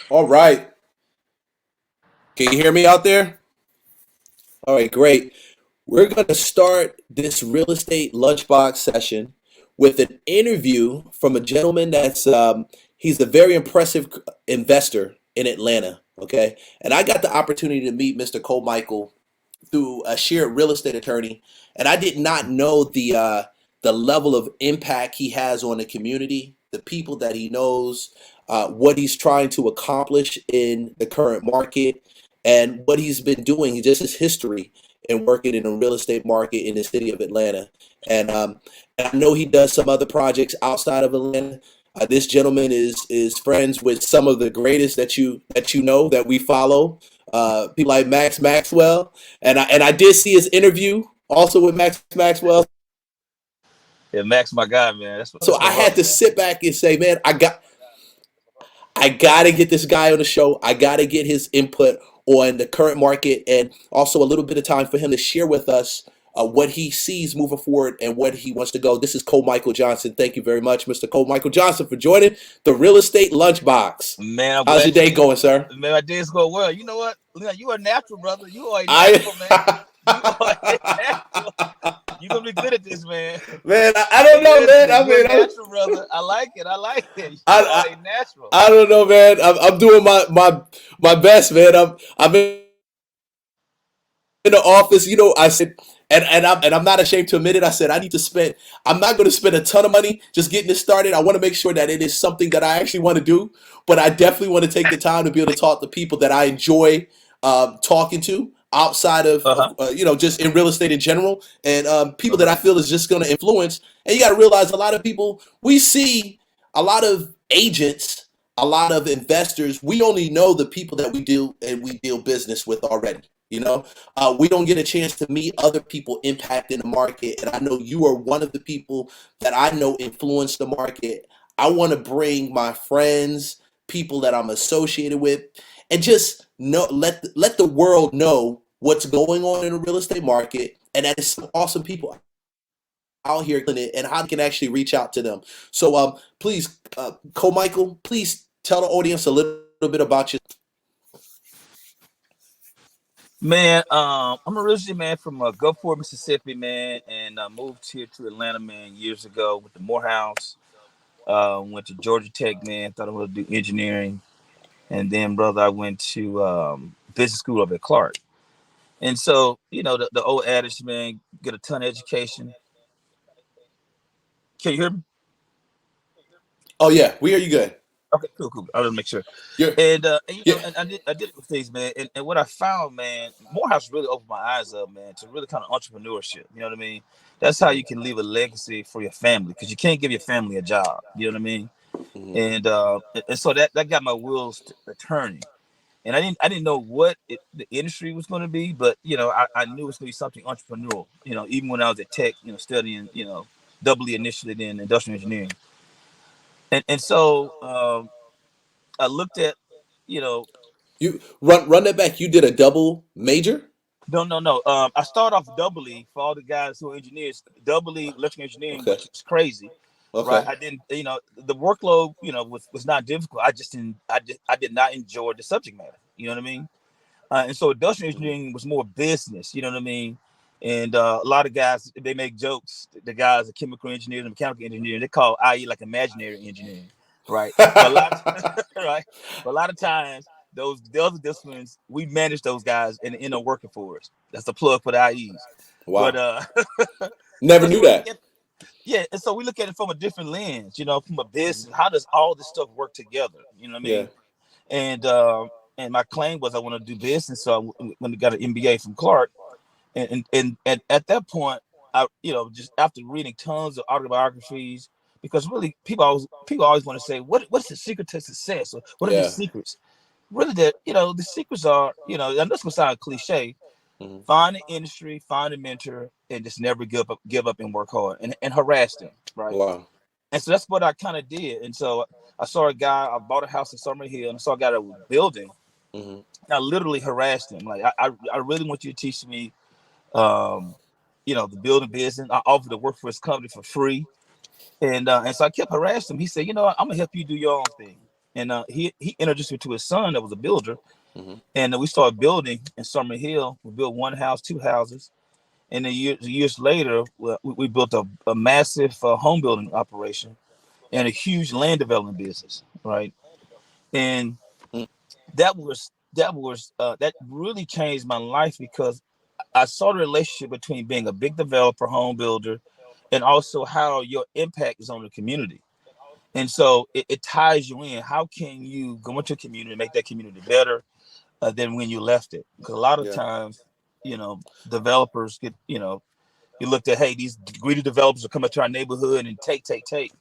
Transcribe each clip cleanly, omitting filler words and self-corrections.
All right. Can you hear me out there? All right, great. We're going to start this real estate lunchbox session with an interview from a gentleman he's a very impressive investor in Atlanta. Okay. And I got the opportunity to meet Mr. Michael through a shared real estate attorney, and I did not know the level of impact he has on the community, the people that he knows, what he's trying to accomplish in the current market, and what he's been doing. Just his history in working in the real estate market in the city of Atlanta, and I know he does some other projects outside of Atlanta. This gentleman is friends with some of the greatest that you know that we follow, people like Max Maxwell, and I did see his interview also with Max Maxwell. Yeah, Max, my guy, man. So That's my I had brother, to man. sit back and say, man, I got to get this guy on the show. I got to get his input on the current market and also a little bit of time for him to share with us what he sees moving forward and what he wants to go. This is Cole Michael Johnson. Thank you very much, Mr. Cole Michael Johnson, for joining the Real Estate Lunchbox. Man, I'm How's your glad day you. going, sir? Man, my days go well. You know what? You are a natural, brother. You are a I natural, man. You are a natural. You gonna be good at this, man. Man, I don't know, man. Listen, you're a natural, brother. I like it. I like it. I, You are I, a natural. I don't know, man. I'm doing my best, man. I'm in the office. I said, and I'm not ashamed to admit it. I said I need to spend. I'm not going to spend a ton of money just getting this started. I want to make sure that it is something that I actually want to do. But I definitely want to take the time to be able to talk to people that I enjoy talking to outside Uh huh. of just in real estate in general, and Uh people that huh. I feel is just going to influence. And you got to realize a lot of people we see, a lot of agents, a lot of investors. We only know the people that we deal business with already. We don't get a chance to meet other people impacting the market. And I know you are one of the people that I know influence the market. I want to bring my friends, people that I'm associated with, and just let the world know what's going on in the real estate market, and that is some awesome people out here killing it, and how they can actually reach out to them. So, please, Cole Michael, please tell the audience a little bit about you. Man, I'm originally man from Gulfport, Mississippi, man, and moved here to Atlanta, man, years ago with the Morehouse. Went to Georgia Tech, man. Thought I would do engineering, and then, brother, I went to business school up at Clark. And so, the old adage, man, get a ton of education. Can you hear me? Oh yeah, we hear you good. Okay, cool, cool. I'll just make sure. You're And yeah. I did it with things, man. And what I found, man, Morehouse really opened my eyes up, man, to really kind of entrepreneurship. You know what I mean? That's how you can leave a legacy for your family, because you can't give your family a job. You know what I mean? Mhm. And so that got my wheels turning. And I didn't know what the industry was going to be, but I knew it was going to be something entrepreneurial. Even when I was at Tech, studying, doubly initially then industrial engineering. And so I looked at, you know, You run that back. You did a double major. no, no, no. I started off doubly for all the guys who are engineers, doubly electrical engineering, Okay. which was crazy, right? Okay. I didn't, the workload, was not difficult. I just didn't, I did not enjoy the subject matter. You know what I mean? And so industrial Mhm. engineering was more business. You know what I mean? And a lot of guys, they make jokes. The guys, the chemical engineers and mechanical engineers, they call IE like imaginary engineering, right? But a lot, right? But a lot of times, the other disciplines, we manage those guys and end up working for us. That's the plug for the IEs. But Wow. Never and knew so we look that. at yeah, and so we look at it from a different lens, from a business. How does all this stuff work together? You know what I Yeah. mean? And my claim was I want to do business, so when I got an MBA from Clark, and at that point, I just after reading tons of autobiographies, because really people always want to say what's the secret to success, or what are the Yeah. secrets? Really, that the secrets are, and this will sound cliche: Mhm. find an industry, find a mentor, and just never give up and work hard and harass them, right? Wow. And so that's what I kind of did. And so I saw a guy. I bought a house in Summer Hill, and I saw a guy that was building. Mhm. I literally harassed him. Like, I really want you to teach me, um, the building business. I offered to work for his company for free, and so I kept harassing him. He said, "I'm gonna help you do your own thing." And he introduced me to his son that was a builder, Hmm. and we started building in Summer Hill. We built one house, two houses, and then years later, we built a massive home building operation and a huge land development business, right? And that really changed my life because I saw the relationship between being a big developer, home builder, and also how your impact is on the community. And so it ties you in. How can you go into a community and make that community better than when you left it? Because a lot of Yeah. times, developers get, you looked at, hey, these greedy developers are coming to our neighborhood and take.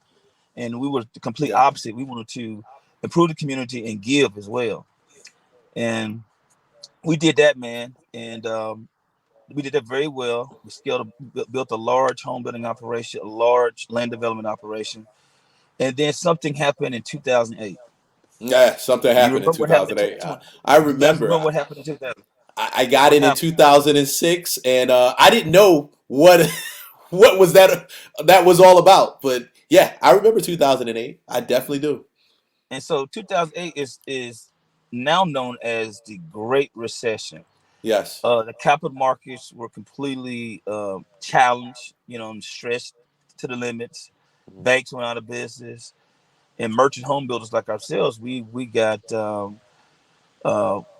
And we were the complete Yeah. opposite. We wanted to improve the community and give as well. And we did that, man. And we did that very well. We built a large home building operation, a large land development operation. And then something happened in 2008. Yeah. Something You happened in remember what happened in 2008. 2020? I You guys remember. remember what happened in 2000? I got What in happened? 2006, and I didn't know what what was that was all about. But yeah, I remember 2008. I definitely do. And so 2008 is now known as the Great Recession. Yes. The capital markets were completely challenged, and stressed to the limits. Hmm. Banks went out of business, and merchant home builders like ourselves, we got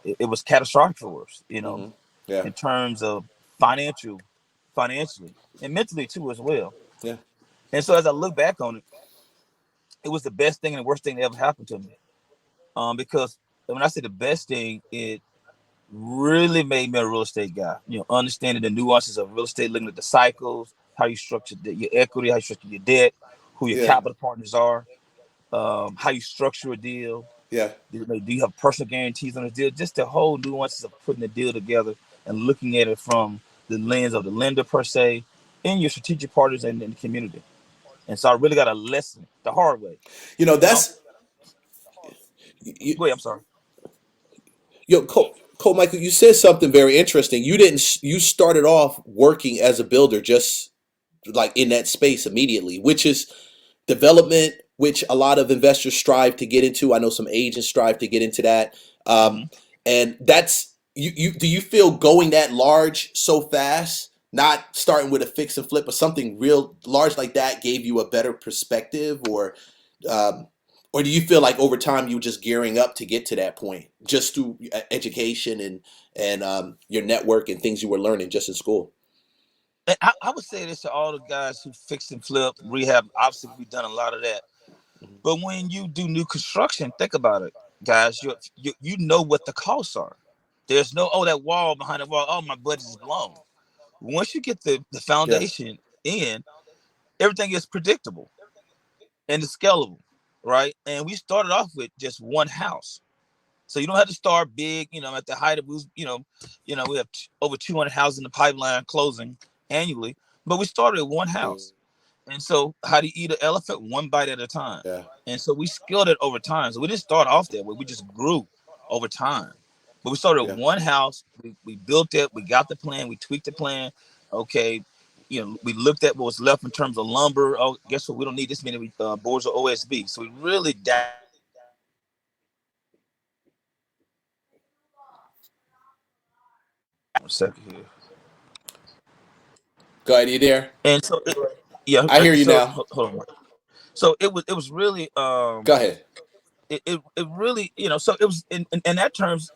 it was catastrophic for us, Hmm. Yeah. in terms of financial, financially and mentally too as well. Yeah. And so as I look back on it, it was the best thing and the worst thing that ever happened to me. Because when I say the best thing, it really made me a real estate guy. Understanding the nuances of real estate, looking at the cycles, how you structure your equity, how you structure your debt, who your Yeah. capital partners are, how you structure a deal. Yeah. Do you have personal guarantees on the deal? Just the whole nuances of putting the deal together and looking at it from the lens of the lender per se, and your strategic partners and the community. And so I really got a lesson the hard way. And also, That's you, go ahead. I'm sorry. Cole Michael. You said something very interesting. You didn't. You started off working as a builder, just like in that space immediately, which is development, which a lot of investors strive to get into. I know some agents strive to get into that. Um, Hmm. and that's you. Do you feel going that large so fast, not starting with a fix and flip, but something real large like that gave you a better perspective, um, or do you feel like over time you were just gearing up to get to that point, just through education and your network and things you were learning just in school? And I would say this to all the guys who fix and flip, rehab. Obviously, we've done a lot of that. Mhm. But when you do new construction, think about it, guys. You know what the costs are. There's no, oh, that wall behind the wall. Oh, my budget is blown. Once you get the Yeah, foundation in, everything is predictable and it's scalable, right? And we started off with just one house. So you don't have to start big, at the height of, we have over 200 houses in the pipeline closing annually, but we started at one house. And so how do you eat an elephant? One bite at a time. yeah, And so we scaled it over time. So we didn't start off that way. We just grew over time. But we started yeah. one house. We built it. We got the plan. We tweaked the plan. Okay. We looked at what was left in terms of lumber. Oh, guess what? We don't need this many boards of OSB. So we really dived into the nuances of one second here. Go ahead, you there? And so, yeah. I hear you So now. hold on. So it was really Go ahead. it really, so it was in that terms,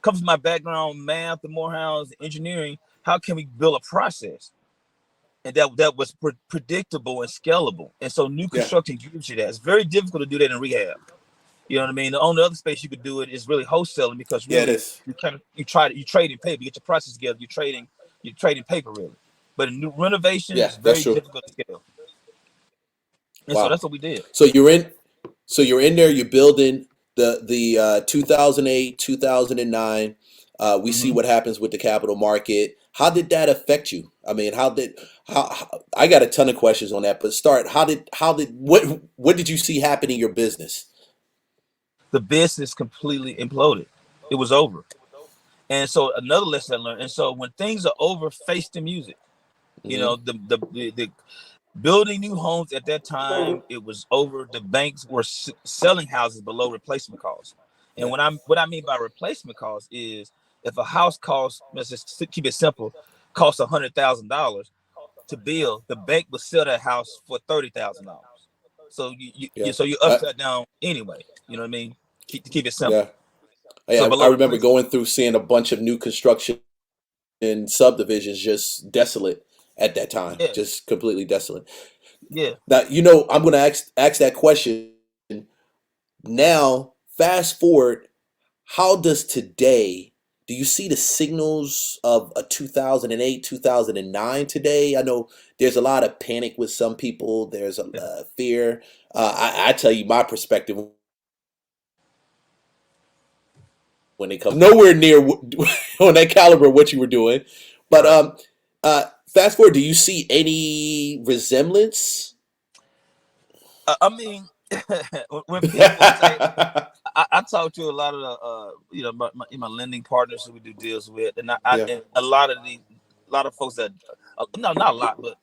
comes from my background, math, the Morehouse, engineering. How can we build a process and that was predictable and scalable? And so new Yeah, construction gives you that. It's very difficult to do that in rehab. You know what I mean? The only other space you could do it is really wholesaling, because yeah, it really is. you trade in paper, you get your process together, you're trading paper really. But in new renovation, Yeah, it's that's very true. difficult to scale. And so Wow. that's what we did. So you're in. So you're in there. You're building the 2008, 2009. We see Hmm. what happens with the capital market. How did that affect you? I mean, I got a ton of questions on that. But start. How did what did you see happen in your business? The business completely imploded. It was over. And so another lesson I learned. And so when things are over, face the music. You Hmm. know, the Building new homes at that time, it was over. The banks were selling houses below replacement cost. And Yeah. what I mean by replacement cost is if a house costs, let's just keep it simple, costs $100,000 to build, the bank would sell that house for $30,000. So Yeah. so you upside down anyway. You know what I mean? Keep it simple. Yeah. So I below remember replacement. going through seeing a bunch of new construction in subdivisions just desolate at that time, Yeah, just completely desolate. yeah. Now, I'm going to ask that question now. Fast forward, how does today? Do you see the signals of a 2008, 2009 today? I know there's a lot of panic with some people. There's a Yeah. fear. I tell you my perspective when it comes nowhere near on that caliber of what you were doing. But Right. fast forward, do you see any resemblance? I mean, when people say, I talk to a lot of the my lending partners who we do deals with, Yeah. and a lot of a lot of folks that no, not a lot, but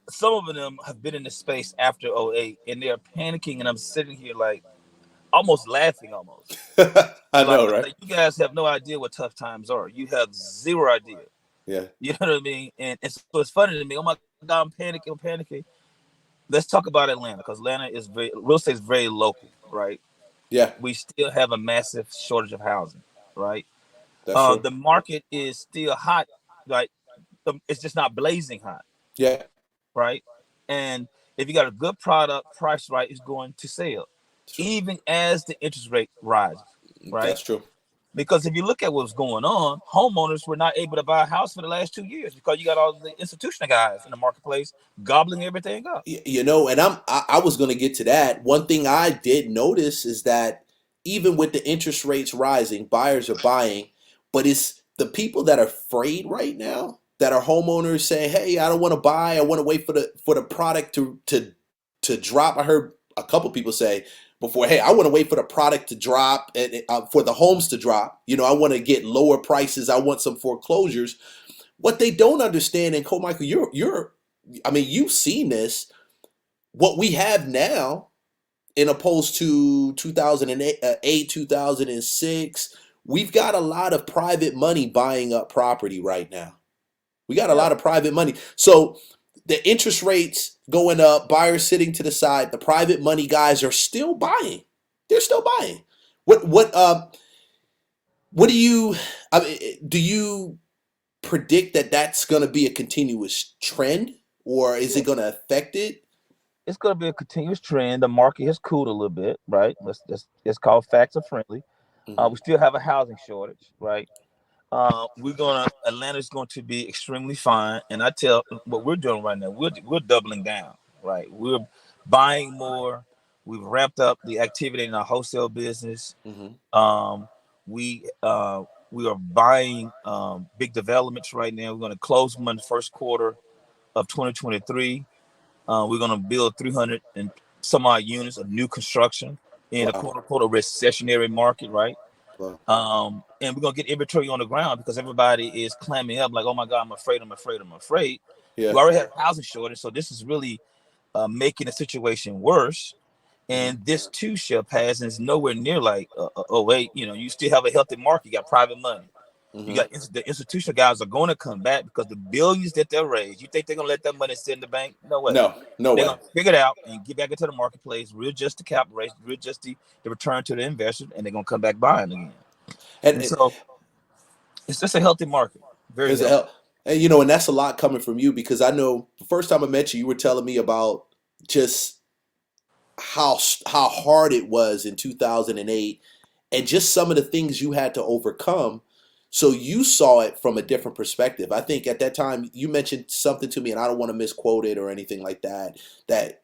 some of them have been in the space after '08, and they're panicking, and I'm sitting here like almost laughing, almost I like, know, right? you guys have no idea what tough times are. You have zero idea. Yeah. You know what I mean? And so it's funny to me. Oh my God, I'm panicking, I'm panicking. Let's talk about Atlanta because Atlanta is real estate is very local, right? Yeah. We still have a massive shortage of housing, right? That's true. The market is still hot, like it's just not blazing hot, Yeah. right? And if you got a good product, price right, is going to sell, That's true. even as the interest rate rises, right? That's true. Because if you look at what's going on, homeowners were not able to buy a house for the last 2 years because you got all the institutional guys in the marketplace gobbling everything up. And I was going to get to that. One thing I did notice is that even with the interest rates rising, buyers are buying, but it's the people that are afraid right now that are homeowners saying, "Hey, I don't want to buy. I want to wait for the product to drop." I heard a couple people say before, "Hey, I want to wait for the product to drop and for the homes to drop. I want to get lower prices. I want some foreclosures." What they don't understand, and Michael, I mean, you've seen this. What we have now, in opposed to 2008, 2006, we've got a lot of private money buying up property right now. We got a Yeah, lot of private money. So the interest rates going up, buyers sitting to the side, the private money guys are still buying. They're still buying. What do you I mean, do you predict that that's going to be a continuous trend, or is yeah. it going to affect it? It's going to be a continuous trend. The market has cooled a little bit, right? It's called factor friendly. Hmm. We still have a housing shortage, right? Atlanta's going to be extremely fine, and I tell what we're doing right now. We're doubling down, right? We're buying more. We've ramped up the activity in our wholesale business. Hmm. Um, we are buying big developments right now. We're going to close them in the first quarter of 2023. We're going to build 300 and some odd units of new construction in a Wow. quote unquote a recessionary market, right? Wow. And we're gonna get inventory on the ground because everybody is clamming up like, oh my God, I'm afraid, I'm afraid, I'm afraid. Yeah. We already have housing shortage, so this is really making the situation worse. Hmm. And this too shall pass, and it's nowhere near like, oh wait, you still have a healthy market. You got private money. You Hmm. got the institutional guys are going to come back because the billions that they're raised. You think they're gonna let that money sit in the bank? No way. No, no They're way. gonna figure it out and get back into the marketplace, readjust the cap rates, readjust the return to the investor, and they're gonna come back buying again. And And it so it's just a healthy market, very is a healthy. hell, and and that's a lot coming from you because I know the first time I met you, you were telling me about just how hard it was in 2008 and just some of the things you had to overcome. So you saw it from a different perspective. I think at that time you mentioned something to me, and I don't want to misquote it or anything like that. That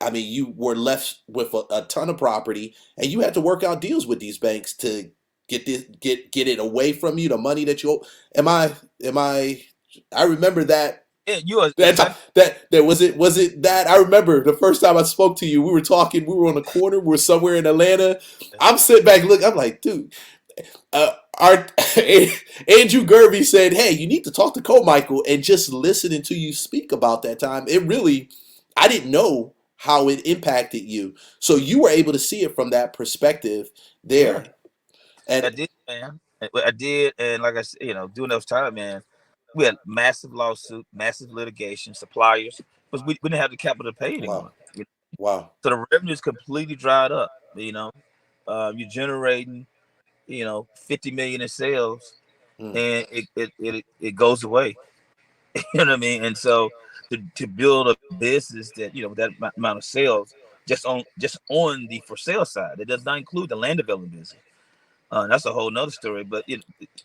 I mean, you were left with a ton of property, and you had to work out deals with these banks to get it away from you, the money that you. Am I? I remember that Yeah, you are that time, exactly. that was it that I remember the first time I spoke to you, we were talking, we were on a corner, we were somewhere in Atlanta. I'm sitting back, look, I'm like, dude. Our Andrew Gervey said, "Hey, you need to talk to Komichel and just listening to you speak about that time. It really, I didn't know how it impacted you. So you were able to see it from that perspective Yeah, there. I And did, man. I did, and like I said, during those time, man, we had massive lawsuit, massive litigation, suppliers, because we didn't have the capital to pay wow, anyone. wow, So the revenue's completely dried up. You're generating, 50 million in sales, mm, and it goes away. You know what I mean? And so to build a business that with that amount of sales just on the for sale side, it does not include the land development business. That's a whole nother story. But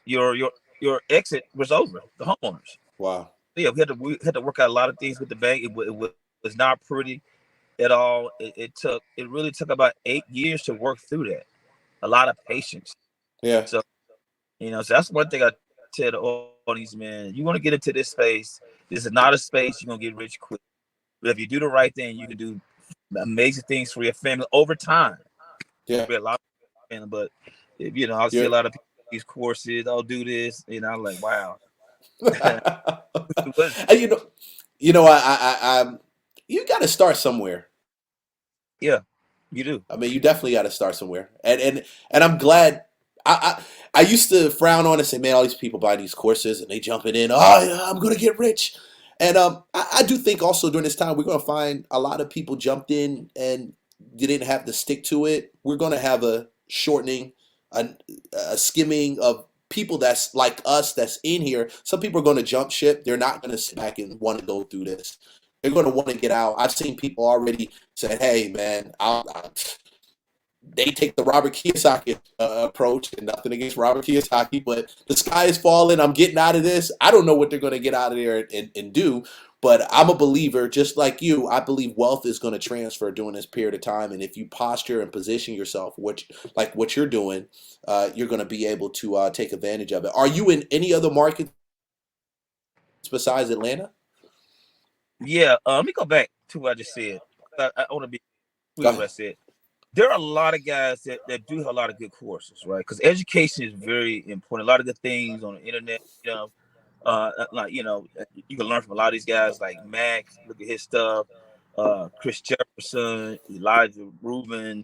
your exit was over. The homeowners. wow, Yeah, we had to work out a lot of things with the bank. It was not pretty at all. It really took about 8 years to work through that. A lot of patience. yeah, So so that's one thing I tell the audience, man. You want to get into this space. This is not a space you're gonna get rich quick. But if you do the right thing, you can do amazing things for your family over time. yeah. Be a lot of family, but if I see a You're, lot of people these courses, I'll do this, I'm like, wow. What is and you got to start somewhere. Yeah, you do. I mean, you definitely got to start somewhere, and I'm glad. I used to frown on and say, man, all these people buy these courses and they jumping in. Oh, yeah, I'm gonna get rich, and I do think also during this time we're gonna find a lot of people jumped in and didn't have to stick to it. We're gonna have a shortening, a, a skimming of people that's like us that's in here. Some people are gonna jump ship. They're not gonna sit back and want to go through this. They're gonna want to get out. I've seen people already say, "Hey, man, they take the Robert Kiyosaki approach, and nothing against Robert Kiyosaki, but the sky is falling. I'm getting out of this. I don't know what they're going to get out of there and do, but I'm a believer, just like you. I believe wealth is going to transfer during this period of time, and if you posture and position yourself, like what you're doing, you're going to be able to take advantage of it. Are you in any other markets besides Atlanta? Yeah, let me go back to what I just said. I want to be Go clear what I ahead. said. There are a lot of guys that do have a lot of good courses, right? Because education is very important. A lot of good things on the internet, like you can learn from a lot of these guys, like Max. Look at his stuff. Chris Jefferson, Elijah Rubin.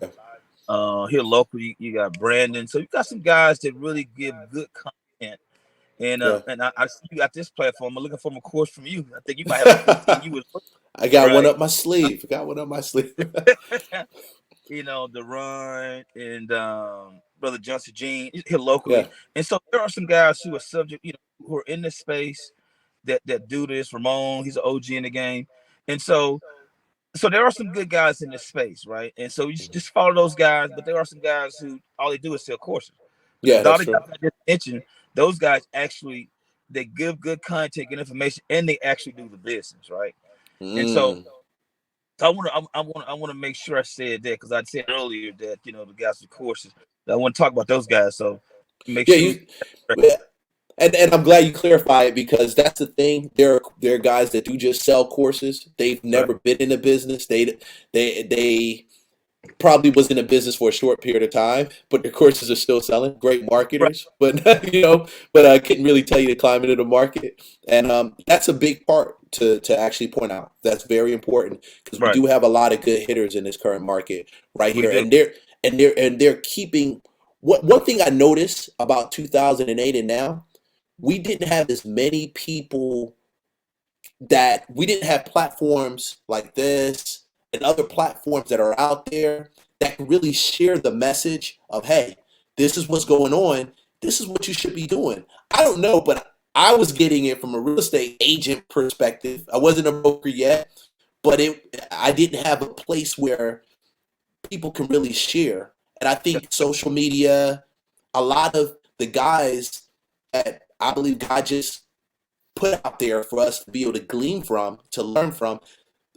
Yeah, Here locally, you got Brandon. So you got some guys that really give good content. And yeah. I see you at this platform. I'm looking for a course from you. I think you might have a course in you as well, I got one right? up my sleeve. I got one up my sleeve. The Run and Brother Johnson Jean here locally. Yeah, And so there are some guys who are subject, who are in this space that do this. Ramon, he's an OG in the game. And so there are some good guys in this space, right? And so you just follow those guys, but there are some guys who all they do is sell courses. But the yeah, that's dollar true. guys I just mentioned, those guys actually they give good content and information, and they actually do the business, right? And so Mm. so I want to make sure I said that because I said earlier that the guys with courses. I want to talk about those guys. So make Yeah, sure we. you. Yeah, and I'm glad you clarify it because that's the thing. There are guys that do just sell courses. They've Right, never been in a business. They probably was in a business for a short period of time, but their courses are still selling. Great right, marketers, but but I couldn't really tell you the climate of the market, and that's a big part to actually point out. That's very important because we right. do have a lot of good hitters in this current market right We here, do. and they're keeping. What one thing I noticed about 2008 and now, we didn't have as many people that we didn't have platforms like this and other platforms that are out there that can really share the message of, hey, this is what's going on. This is what you should be doing. I don't know, but I was getting it from a real estate agent perspective. I wasn't a broker yet, but I didn't have a place where people can really share. And I think social media, a lot of the guys that I believe God just put out there for us to be able to glean from, to learn from.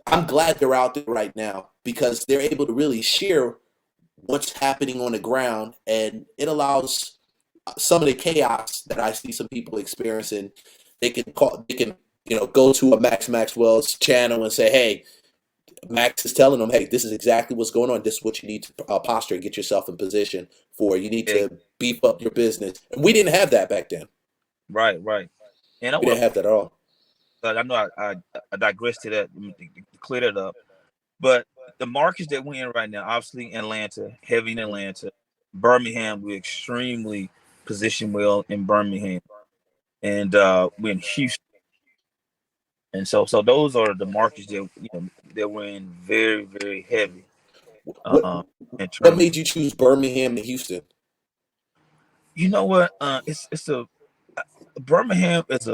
I'm glad they're out there right now because they're able to really share what's happening on the ground, and it allows some of the chaos that I see some people experiencing. They can go to a Max Maxwell's channel and say, hey, Max is telling them, hey, this is exactly what's going on. This is what you need to posture and get yourself in position for. You need Yeah, to beef up your business. And we didn't have that back then. Right, right. And I We didn't want have that at all. to, I know I digress to that to clear that up. But the markets that we're in right now, obviously Atlanta, heavy in Mhm. Atlanta, Birmingham, we're extremely positioned well in Birmingham, and we're in Houston, and so those are the markets that that we're in very very heavy What uh, in what terms of made you choose Birmingham and Houston? what it's a Birmingham is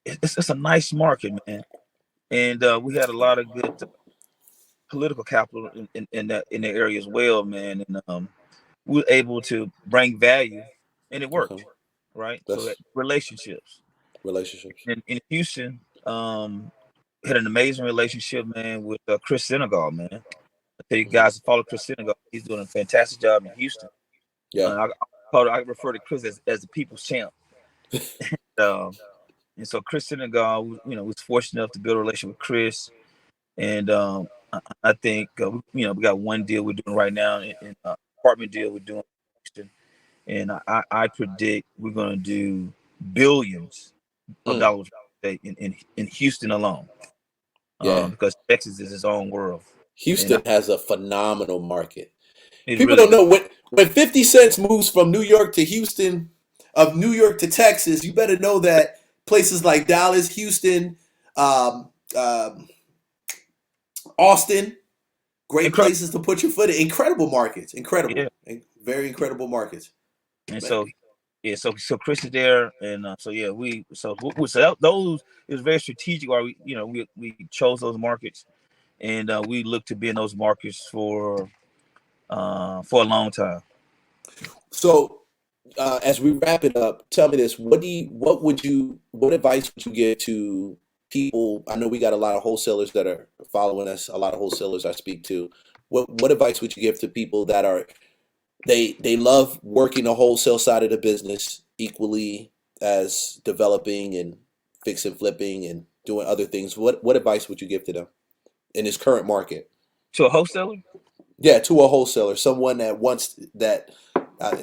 it's a nice market, man, and we had a lot of good political capital in that area as well, man, and we were able to bring value, and it worked, Okay, right? So that that's relationships relationships. in Houston, had an amazing relationship, man, with Chris Senegal, man. I tell you Mhm. guys to follow Chris Senegal. He's doing a fantastic job in Houston. Yeah. I refer to Chris as the people's champ. Um, and so Chris Senegal, was fortunate enough to build a relationship with Chris. And I think we got one deal we're doing right now, in apartment deal we're doing in Houston, and I predict we're going to do billions of Mm. dollars in Houston alone, Yeah. because Texas is its own world, and Houston has a phenomenal market. it People really don't does. know when 50 Cent moves from New York to Houston, of New York to Texas, you better know that places like Dallas, Houston, um, um, Austin, great Incredible, places to put your foot in. Incredible markets. yeah. Incredible. Very incredible markets. And Man. so yeah, so Chris is there, and so yeah, those it was very strategic. Why we chose those markets, and we look to be in those markets for a long time. So as we wrap it up, tell me this: what advice would you give to people? I know we got a lot of wholesalers that are following us, a lot of wholesalers I speak to. What advice would you give to people that are they love working the wholesale side of the business equally as developing and fixing, flipping, and doing other things? What advice would you give to them in this current market? To a wholesaler, Yeah, to a wholesaler, someone that wants that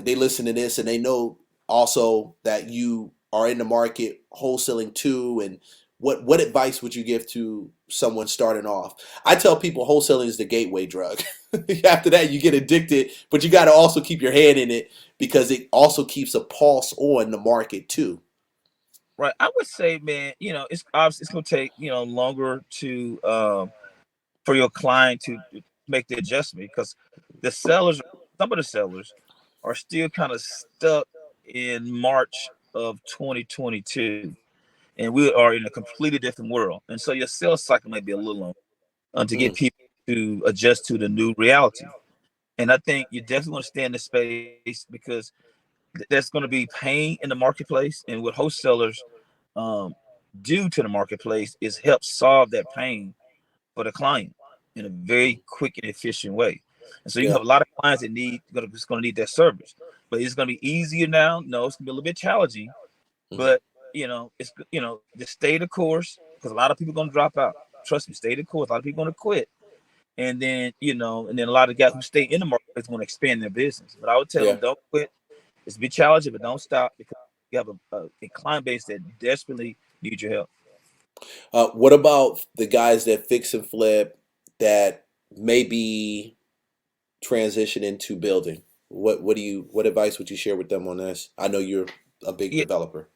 they listen to this and they know also that you are in the market wholesaling too. And what advice would you give to someone starting off? I tell people wholesaling is the gateway drug. After that, you get addicted, but you got to also keep your hand in it because it also keeps a pulse on the market too. right? I would say, man, it's obviously it's gonna take longer to for your client to make the adjustment, because the sellers, some of the sellers, are still kind of stuck in March of 2022, and we are in a completely different world, and so your sales cycle may be a little long to get Mm, people to adjust to the new reality. And I think you definitely want to stay in this space, because there's going to be pain in the marketplace, and what wholesalers um, do to the marketplace is help solve that pain for the client in a very quick and efficient way. And so you yeah. have a lot of clients that just going to need that service, but it's going to be easier now. No, it's going to be a little bit challenging, Hmm. but it's just stay the course, because a lot of people are going to drop out. Trust me, stay the course. A lot of people are going to quit, and then a lot of guys who stay in the marketplace want to expand their business. But I would tell them, Yeah. don't quit. It's be challenging, but don't stop, because you have a client base that desperately needs your help. What about the guys that fix and flip that maybe transition into building? What advice would you share with them on this? I know you're a big Yeah, developer.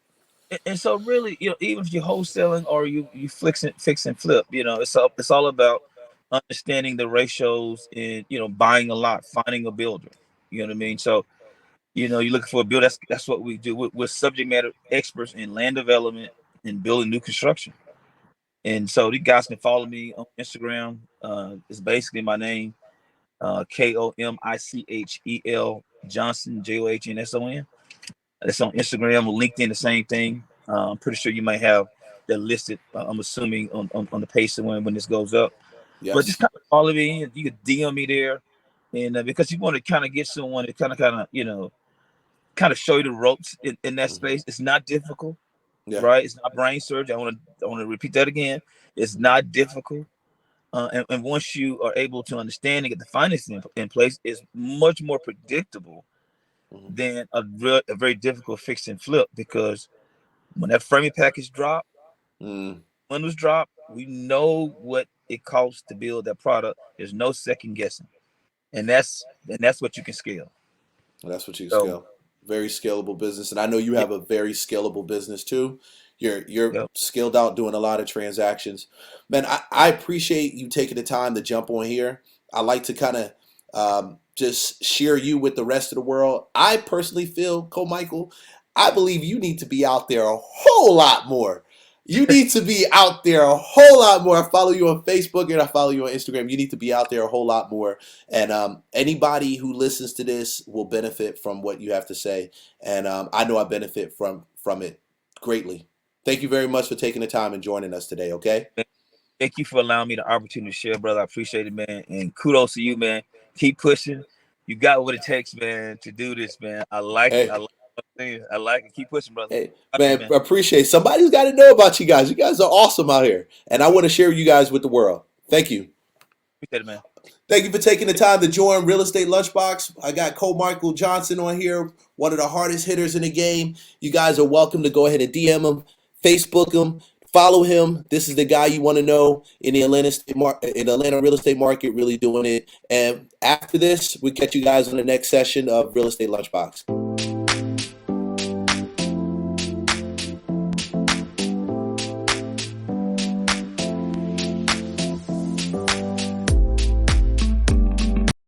and so really, even if you're wholesaling or you fix and flip, it's all about understanding the ratios and buying a lot, finding a builder. You know what I mean? So you're looking for a builder. That's what we do. We're subject matter experts in land development and building new construction. And so these guys can follow me on Instagram. It's basically my name, Komichel Johnson, Johnsson. That's on Instagram or LinkedIn, the same thing. I'm pretty sure you might have that listed. I'm assuming on the page when this goes up. But just Yes. kind of follow me, and you can DM me there, and because you want to kind of get someone to kind of show you the ropes in that Hmm. space. It's not difficult, Yeah. right? It's not brain surgery. I want to repeat that again. It's not difficult. And once you are able to understand and get the finances in place, it's much more predictable Mhm. than a very difficult fix and flip, because when that framing package drop, Mm, windows drop, we know what it costs to build that product. There's no second guessing, and that's what you can scale. that's what you can So, scale. Very scalable business, and I know you yeah, have a very scalable business too. You're yeah, skilled out doing a lot of transactions, man. I appreciate you taking the time to jump on here. I like to kind of just share you with the rest of the world. I personally feel, Michael, I believe you need to be out there a whole lot more. You need to be out there a whole lot more. I follow you on Facebook and I follow you on Instagram. You need to be out there a whole lot more. And anybody who listens to this will benefit from what you have to say. And I know I benefit from it greatly. Thank you very much for taking the time and joining us today. Okay. thank you for allowing me the opportunity to share, brother. I appreciate it, man. And kudos to you, man. Keep pushing. You got what it takes, man, to do this, man. I like it. I Hey, like it. I like it. Keep pushing, brother. hey, Proud of you, man, man. appreciate it. Somebody's got to know about you guys. You guys are awesome out here, and I want to share you guys with the world. Thank you. Appreciate it, man. Thank you for taking the time to join Real Estate Lunchbox. I got Michael Johnson on here, one of the hardest hitters in the game. You guys are welcome to go ahead and DM him, Facebook him, follow him. This is the guy you want to know in the Atlanta real estate market, really doing it. And after this, we catch you guys on the next session of Real Estate Lunchbox.